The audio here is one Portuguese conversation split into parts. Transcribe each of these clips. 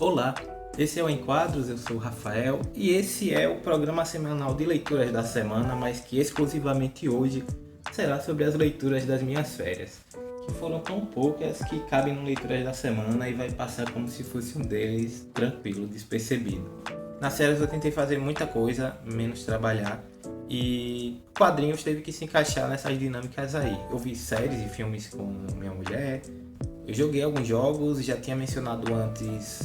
Olá, esse é o Enquadros, eu sou o Rafael e esse é o programa semanal de leituras da semana, mas que exclusivamente hoje será sobre as leituras das minhas férias, que foram tão poucas que cabem no Leituras da Semana e vai passar como se fosse um deles, tranquilo, despercebido. Nas férias eu tentei fazer muita coisa, menos trabalhar, e quadrinhos teve que se encaixar nessas dinâmicas aí. Eu vi séries e filmes com minha mulher, eu joguei alguns jogos, já tinha mencionado antes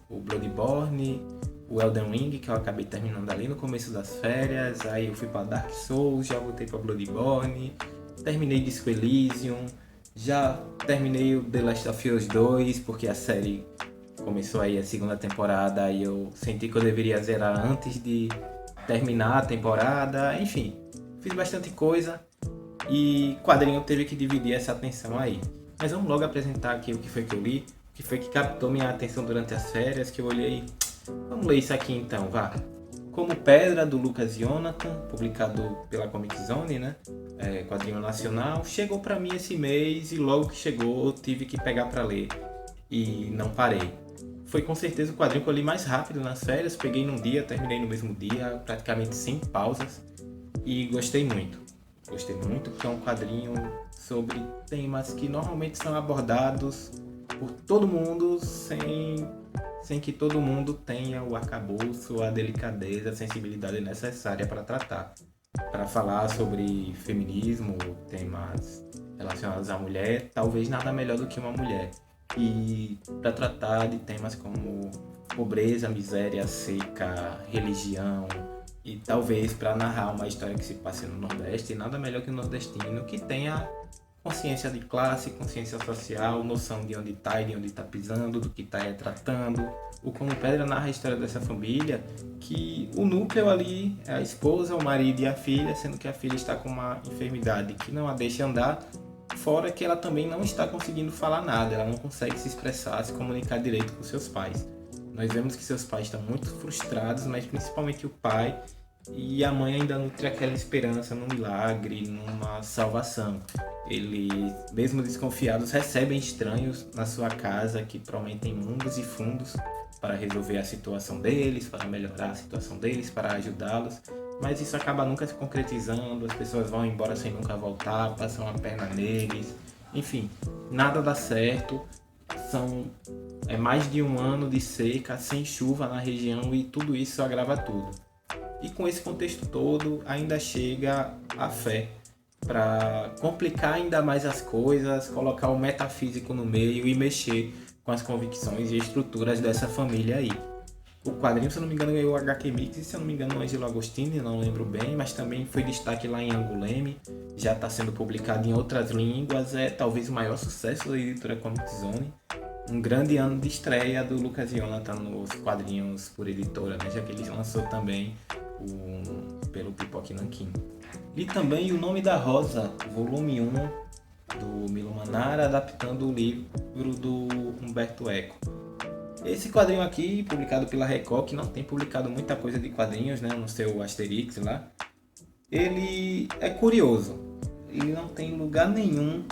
o Bloodborne, o Elden Ring, que eu acabei terminando ali no começo das férias, aí eu fui para Dark Souls, já voltei para Bloodborne, terminei Disco Elysium, já terminei o The Last of Us 2, porque a série começou aí a segunda temporada e eu senti que eu deveria zerar antes de terminar a temporada, enfim, fiz bastante coisa e quadrinho teve que dividir essa atenção aí. Mas vamos logo apresentar aqui o que foi que eu li, o que foi que captou minha atenção durante as férias, que eu olhei. Vamos ler isso aqui então, vá. Como Pedra, do Lucas Jonathan, publicado pela Comic Zone, né? Quadrinho nacional. Chegou pra mim esse mês e logo que chegou eu tive que pegar pra ler. E não parei. Foi com certeza o quadrinho que eu li mais rápido nas férias. Peguei num dia, terminei no mesmo dia, praticamente sem pausas. E gostei muito. Gostei muito porque é um quadrinho sobre temas que normalmente são abordados por todo mundo sem que todo mundo tenha o arcabouço, a delicadeza, a sensibilidade necessária para tratar. Para falar sobre feminismo, temas relacionados à mulher, talvez nada melhor do que uma mulher. E para tratar de temas como pobreza, miséria, seca, religião, e talvez para narrar uma história que se passe no Nordeste, nada melhor que o nordestino que tenha consciência de classe, consciência social, noção de onde está e de onde está pisando, do que está retratando. O Como Pedra narra a história dessa família, que o núcleo ali é a esposa, o marido e a filha, sendo que a filha está com uma enfermidade que não a deixa andar, fora que ela também não está conseguindo falar nada, ela não consegue se expressar, se comunicar direito com seus pais. Nós vemos que seus pais estão muito frustrados, mas principalmente o pai, e a mãe ainda nutre aquela esperança num milagre, numa salvação. Eles, mesmo desconfiados, recebem estranhos na sua casa que prometem mundos e fundos para resolver a situação deles, para melhorar a situação deles, para ajudá-los. Mas isso acaba nunca se concretizando, as pessoas vão embora sem nunca voltar, passam a perna neles. Enfim, nada dá certo. É mais de um ano de seca, sem chuva na região e tudo isso agrava tudo. E com esse contexto todo, ainda chega a fé para complicar ainda mais as coisas, colocar o metafísico no meio e mexer com as convicções e estruturas dessa família aí. O quadrinho, se eu não me engano, ganhou o HQ Mix e, se eu não me engano, o Ângelo Agostini, não lembro bem, mas também foi destaque lá em Anguleme, já está sendo publicado em outras línguas, é talvez o maior sucesso da editora Comic Zone. Um grande ano de estreia do Lucas Jonathan nos quadrinhos por editora, né? Já que ele lançou também pelo Pipoque Nanquim. Li também O Nome da Rosa, volume 1, do Milo Manara, adaptando o livro do Humberto Eco. Esse quadrinho aqui, publicado pela Record, que não tem publicado muita coisa de quadrinhos, né, no seu Asterix lá, ele é curioso. Ele não tem lugar nenhum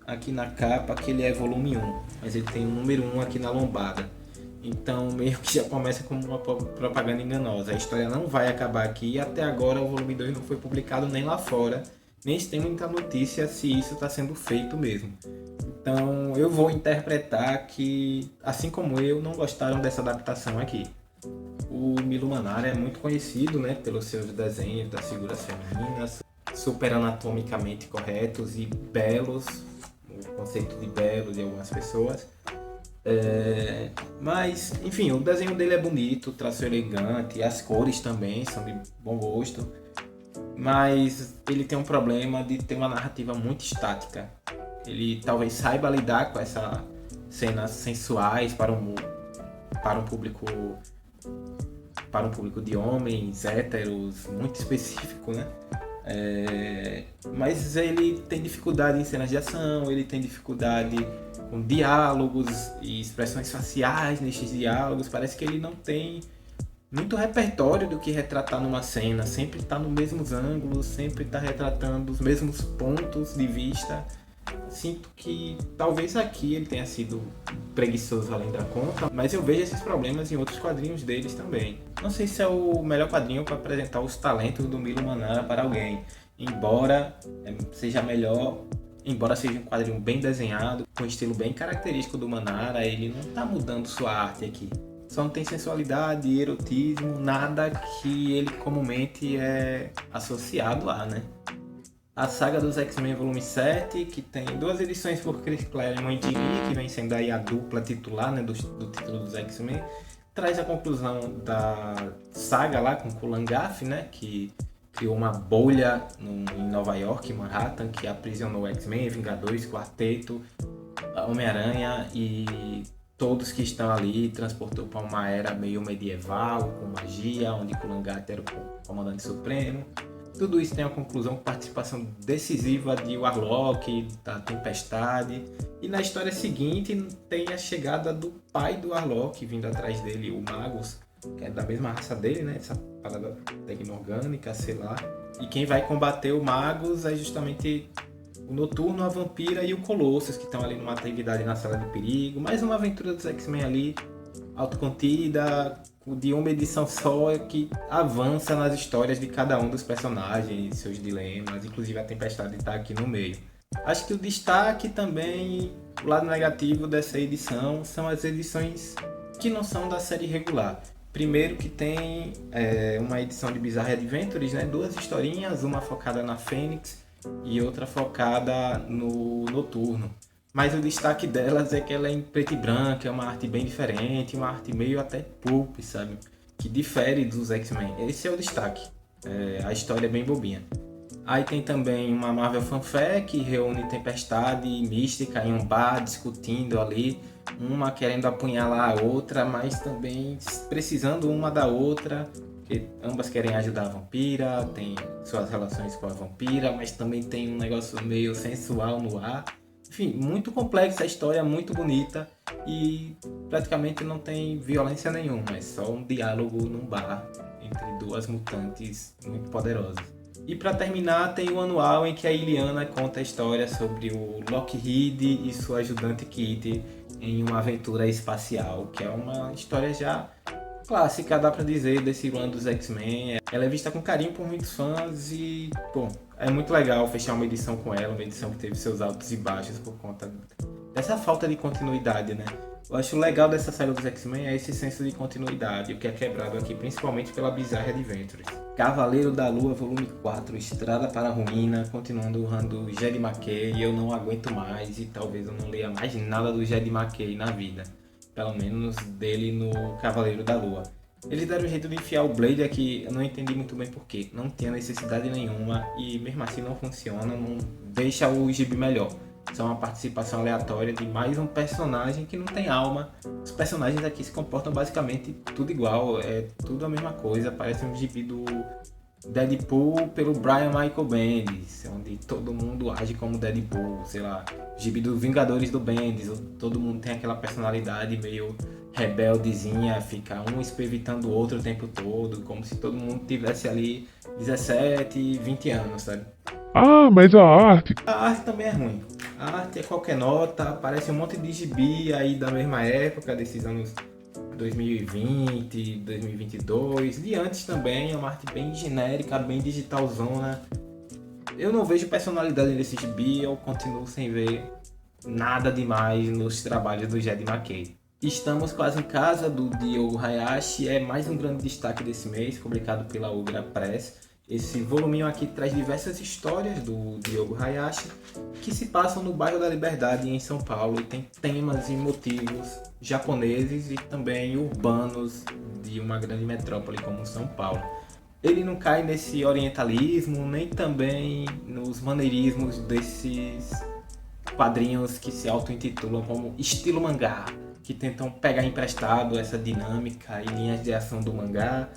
aqui na capa que ele é volume 1, mas ele tem o número 1 aqui na lombada. Então meio que já começa como uma propaganda enganosa. A história não vai acabar aqui e até agora o volume 2 não foi publicado nem lá fora, nem se tem muita notícia se isso está sendo feito mesmo. Então eu vou interpretar que, assim como eu, não gostaram dessa adaptação aqui. O Milo Manara é muito conhecido, né, pelos seus desenhos das figuras femininas, super anatomicamente corretos e belos, o conceito de belo de algumas pessoas. Mas, enfim, o desenho dele é bonito, o traço elegante, as cores também são de bom gosto, mas ele tem um problema de ter uma narrativa muito estática. Ele talvez saiba lidar com essas cenas sensuais para um público de homens héteros muito específico, né? Mas ele tem dificuldade em cenas de ação, ele tem dificuldade com diálogos e expressões faciais nesses diálogos. Parece que ele não tem muito repertório do que retratar numa cena, sempre está nos mesmos ângulos, sempre está retratando os mesmos pontos de vista Sinto que talvez aqui ele tenha sido preguiçoso além da conta, mas eu vejo esses problemas em outros quadrinhos deles também. Não sei se é o melhor quadrinho para apresentar os talentos do Milo Manara para alguém, embora seja melhor, embora seja um quadrinho bem desenhado, com um estilo bem característico do Manara, ele não está mudando sua arte aqui. Só não tem sensualidade, erotismo, nada que ele comumente é associado a, né? A saga dos X-Men volume 7, que tem 2 edições por Chris Claremont e Jim Lee, que vem sendo aí a dupla titular, né, do título dos X-Men, traz a conclusão da saga lá com Kulan Gaff, né, que criou uma bolha em Nova York, em Manhattan, que aprisionou X-Men, Vingadores, Quarteto, Homem-Aranha e todos que estão ali, transportou para uma era meio medieval, com magia, onde Kulan Gaff era o comandante supremo. Tudo isso tem a conclusão com participação decisiva de Warlock, da Tempestade. E na história seguinte tem a chegada do pai do Warlock vindo atrás dele, o Magus, que é da mesma raça dele, né? Essa parada tecno-orgânica, sei lá. E quem vai combater o Magus é justamente o Noturno, a Vampira e o Colossus, que estão ali numa atividade na Sala de Perigo. Mais uma aventura dos X-Men ali, autocontida, de uma edição só, que avança nas histórias de cada um dos personagens, seus dilemas, inclusive a Tempestade está aqui no meio. Acho que o destaque também, o lado negativo dessa edição, são as edições que não são da série regular. Primeiro que tem uma edição de Bizarre Adventures, né? 2 historinhas, uma focada na Fênix e outra focada no Noturno. Mas o destaque delas é que ela é em preto e branco, é uma arte bem diferente, uma arte meio até pulp, sabe? Que difere dos X-Men. Esse é o destaque. A história é bem bobinha. Aí tem também uma Marvel Fanfare que reúne Tempestade e Mística em um bar, discutindo ali, uma querendo apunhalar a outra, mas também precisando uma da outra, porque ambas querem ajudar a vampira, tem suas relações com a vampira, mas também tem um negócio meio sensual no ar. Enfim, muito complexa a história, muito bonita e praticamente não tem violência nenhuma, é só um diálogo num bar entre 2 mutantes muito poderosas. E para terminar, tem o anual em que a Illyana conta a história sobre o Lockheed e sua ajudante Kitty em uma aventura espacial, que é uma história já clássica, dá pra dizer, desse run dos X-Men. Ela é vista com carinho por muitos fãs e, bom, é muito legal fechar uma edição com ela, uma edição que teve seus altos e baixos por conta dessa falta de continuidade, né? Eu acho legal dessa saga dos X-Men é esse senso de continuidade, o que é quebrado aqui principalmente pela Bizarre Adventures. Cavaleiro da Lua, volume 4, Estrada para a Ruína, continuando o run do Jed McKay, eu não aguento mais e talvez eu não leia mais nada do Jed McKay na vida. Pelo menos dele no Cavaleiro da Lua. Eles deram um jeito de enfiar o Blade aqui, eu não entendi muito bem porquê. Não tinha necessidade nenhuma e mesmo assim não funciona, não deixa o gibi melhor. Só uma participação aleatória de mais um personagem que não tem alma. Os personagens aqui se comportam basicamente tudo igual, é tudo a mesma coisa. Parece um gibi do Deadpool pelo Brian Michael Bendis, onde todo mundo age como Deadpool, sei lá, gibi dos Vingadores do Bendis, todo mundo tem aquela personalidade meio rebeldezinha, fica um espevitando o outro o tempo todo, como se todo mundo tivesse ali 17, 20 anos, sabe? Ah, mas a arte. A arte também é ruim. A arte é qualquer nota, parece um monte de gibi aí da mesma época, desses anos 2020, 2022, e antes também, é uma arte bem genérica, bem digitalzona. Eu não vejo personalidade nesse gibi, eu continuo sem ver nada demais nos trabalhos do Jed McKay. Estamos quase em casa do Diogo Hayashi, é mais um grande destaque desse mês, publicado pela Ugra Press. Esse voluminho aqui traz diversas histórias do Diogo Hayashi que se passam no bairro da Liberdade em São Paulo e tem temas e motivos japoneses e também urbanos de uma grande metrópole como São Paulo. Ele não cai nesse orientalismo nem também nos maneirismos desses quadrinhos que se auto-intitulam como estilo mangá, que tentam pegar emprestado essa dinâmica e linhas de ação do mangá.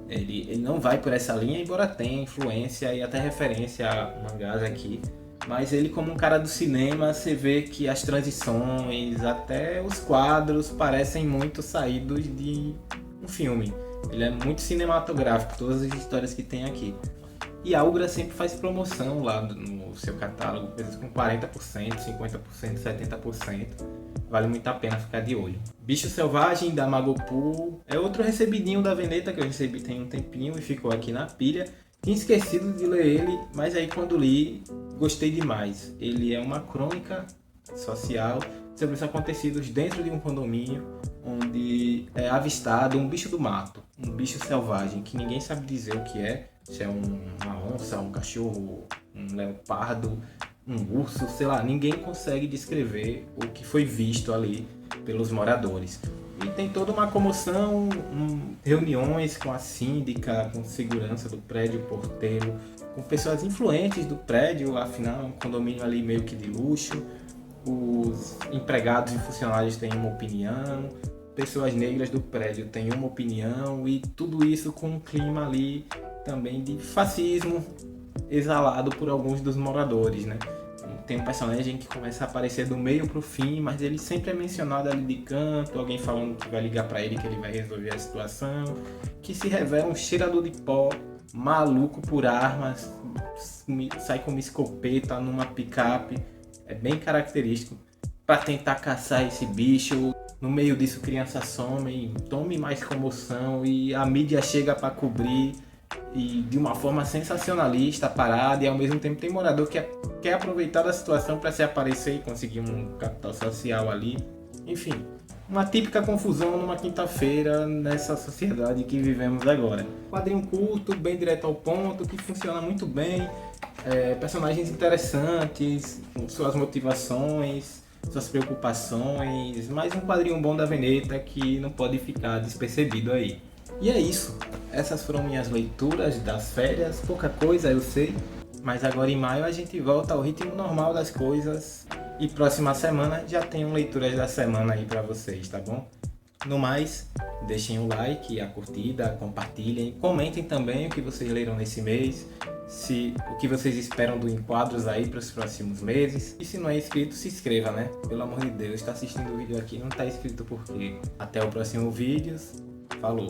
Ele não vai por essa linha, embora tenha influência e até referência a mangás aqui. Mas ele, como um cara do cinema, você vê que as transições, até os quadros, parecem muito saídos de um filme. Ele é muito cinematográfico, todas as histórias que tem aqui. E a Ugra sempre faz promoção lá no seu catálogo, coisas com 40%, 50%, 70%. Vale muito a pena ficar de olho. Bicho Selvagem, da Magopu, é outro recebidinho da Veneta que eu recebi tem um tempinho e ficou aqui na pilha. Tinha esquecido de ler ele, mas aí quando li, gostei demais. Ele é uma crônica social sobre os acontecidos dentro de um condomínio onde é avistado um bicho do mato, um bicho selvagem que ninguém sabe dizer o que é, se é uma onça, um cachorro, um leopardo, um urso, sei lá, ninguém consegue descrever o que foi visto ali pelos moradores. E tem toda uma comoção, reuniões com a síndica, com segurança do prédio, porteiro, com pessoas influentes do prédio, afinal é um condomínio ali meio que de luxo. Os empregados e funcionários têm uma opinião, pessoas negras do prédio têm uma opinião e tudo isso com um clima ali também de fascismo exalado por alguns dos moradores, né? Tem um personagem que começa a aparecer do meio pro fim, mas ele sempre é mencionado ali de canto, alguém falando que vai ligar pra ele que ele vai resolver a situação, que se revela um cheirador de pó, maluco por armas, sai com uma escopeta numa picape, é bem característico, para tentar caçar esse bicho. No meio disso crianças somem, tome mais comoção e a mídia chega para cobrir e de uma forma sensacionalista, parada, e ao mesmo tempo tem morador que quer aproveitar da situação para se aparecer e conseguir um capital social ali. Enfim, uma típica confusão numa quinta-feira nessa sociedade que vivemos agora. Quadrinho curto, bem direto ao ponto, que funciona muito bem, personagens interessantes, com suas motivações, suas preocupações, mais um quadrinho bom da Veneta que não pode ficar despercebido aí. E é isso, essas foram minhas leituras das férias, pouca coisa eu sei, mas agora em maio a gente volta ao ritmo normal das coisas e próxima semana já tenho leituras da semana aí pra vocês, tá bom? No mais, deixem o like, a curtida, compartilhem, comentem também o que vocês leram nesse mês, o que vocês esperam do Enquadros aí para os próximos meses. E se não é inscrito, se inscreva, né? Pelo amor de Deus, está assistindo o vídeo aqui e não está inscrito por quê? Até o próximo vídeo, falou!